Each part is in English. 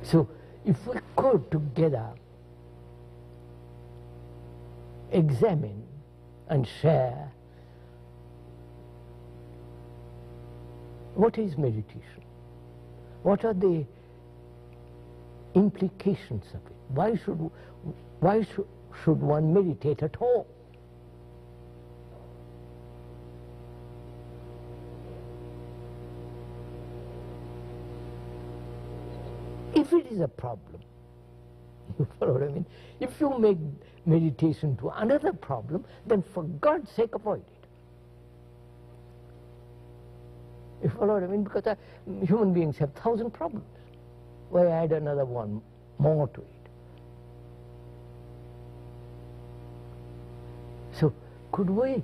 So if we could together examine and share what is meditation, what are the implications of it, why should one meditate at all? If it is a problem, you follow what I mean? If you make meditation to another problem, then for God's sake avoid it. You follow what I mean? Because human beings have 1,000 problems. Why add another one more to it? So could we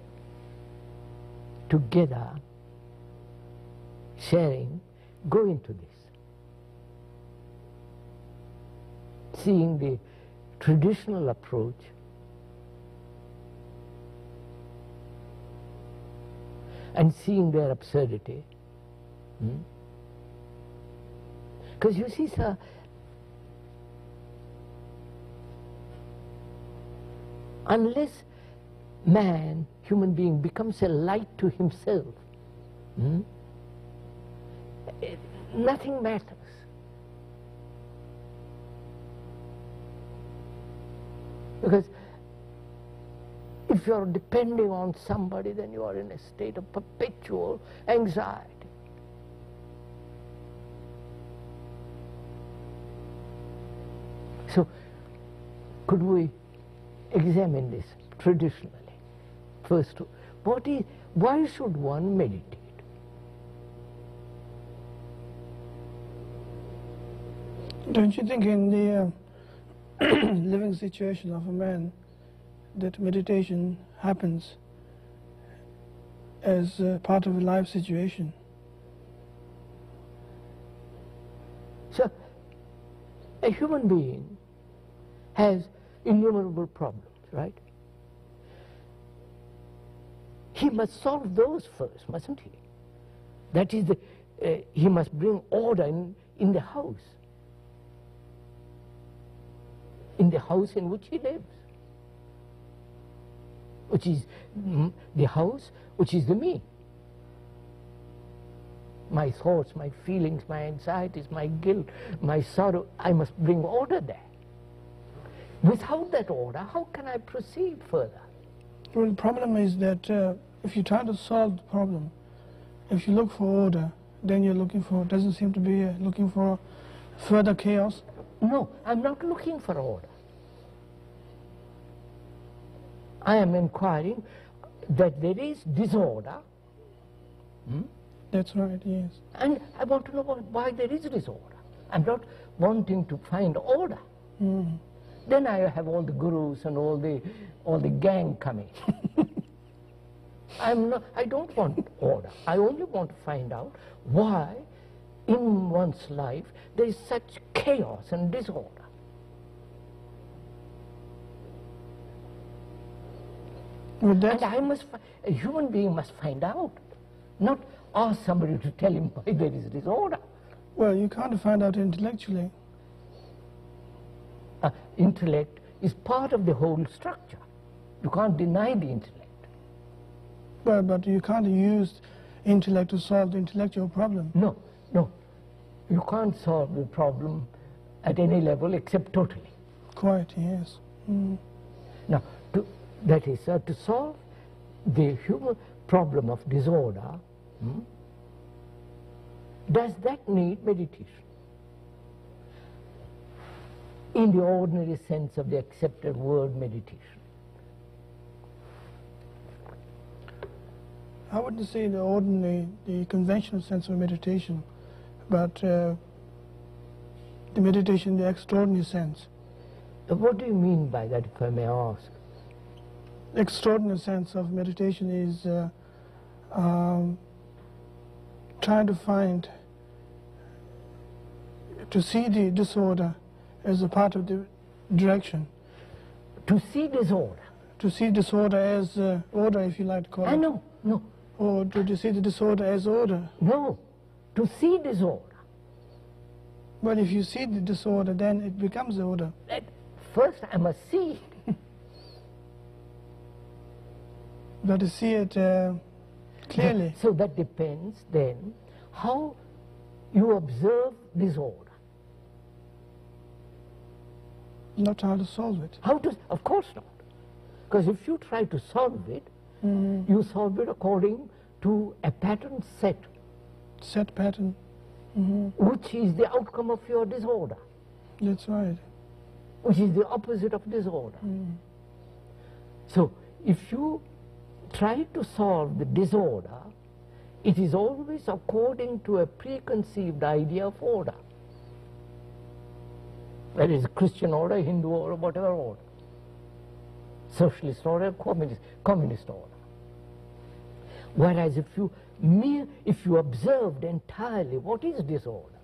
together, sharing, go into this? Seeing the traditional approach and seeing their absurdity. Because you see, sir, unless man, human being, becomes a light to himself, nothing matters. Because if you are depending on somebody, then you are in a state of perpetual anxiety. So, could we examine this traditionally? First, why should one meditate? Don't you think in the living situation of a man that meditation happens as part of a life situation? So, a human being has innumerable problems, right? He must solve those first, mustn't he? That is, he must bring order in the house in which he lives, which is the house, which is the me. My thoughts, my feelings, my anxieties, my guilt, my sorrow, I must bring order there. Without that order, how can I proceed further? Well, the problem is that if you try to solve the problem, if you look for order, then you're doesn't seem to be looking for further chaos. No, I'm not looking for order. I am inquiring that there is disorder. That's right, yes. And I want to know why there is disorder. I'm not wanting to find order. Then I have all the gurus and all the gang coming. I don't want order. I only want to find out why in one's life there is such chaos and disorder. Well, and a human being must find out, not ask somebody to tell him why there is disorder. Well, you can't find out intellectually. Intellect is part of the whole structure. You can't deny the intellect. Well, but you can't use intellect to solve the intellectual problem. No. You can't solve the problem at any level except totally. Quite, yes. Now, that is, to solve the human problem of disorder, does that need meditation? In the ordinary sense of the accepted word meditation. I wouldn't say the conventional sense of meditation, but the meditation in the extraordinary sense. What do you mean by that, if I may ask? The extraordinary sense of meditation is trying to see the disorder as a part of the direction. To see disorder? To see disorder as order, if you like to call it. No. Or to see the disorder as order. No, to see disorder. But if you see the disorder, then it becomes the order. First I must see it. But to see it clearly. So that depends then how you observe disorder. Not how to solve it. How to? Of course not. Because if you try to solve it, you solve it according to a pattern set. Set pattern. Which is the outcome of your disorder. That's right. Which is the opposite of disorder. So if you try to solve the disorder, it is always according to a preconceived idea of order. That is Christian order, Hindu order, whatever order. Socialist order, communist order. Whereas if you observed entirely what is disorder,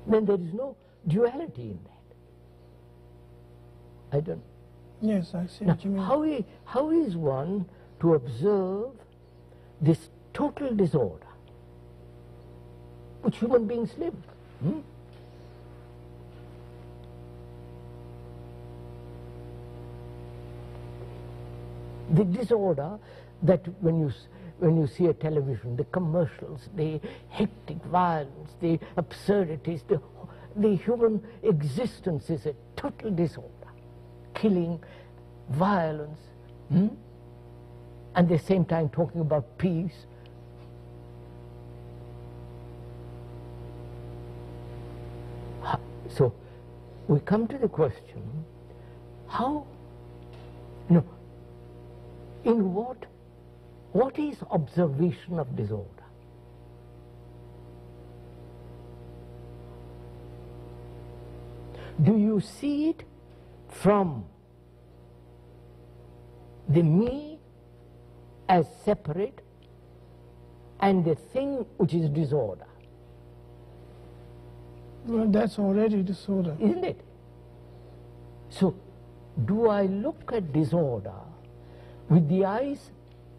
then there is no duality in that. I don't. Yes, I see Now, what you mean. how is one to observe this total disorder which human beings live? The disorder that when you see a television, the commercials, the hectic violence, the absurdities, the human existence is a total disorder. Killing, violence, and at the same time talking about peace. So we come to the question, how, in what is observation of disorder? Do you see it from the me as separate and the thing which is disorder? Well, that's already disorder. Isn't it? So, do I look at disorder with the eyes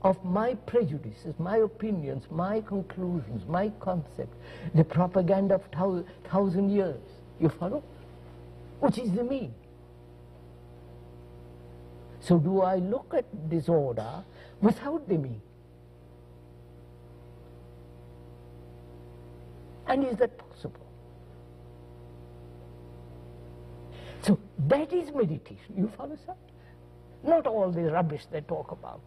of my prejudices, my opinions, my conclusions, my concepts, the propaganda of 1,000 years? You follow? Which is the me. So do I look at disorder without the me? And is that possible? So that is meditation. You follow, sir? Not all the rubbish they talk about.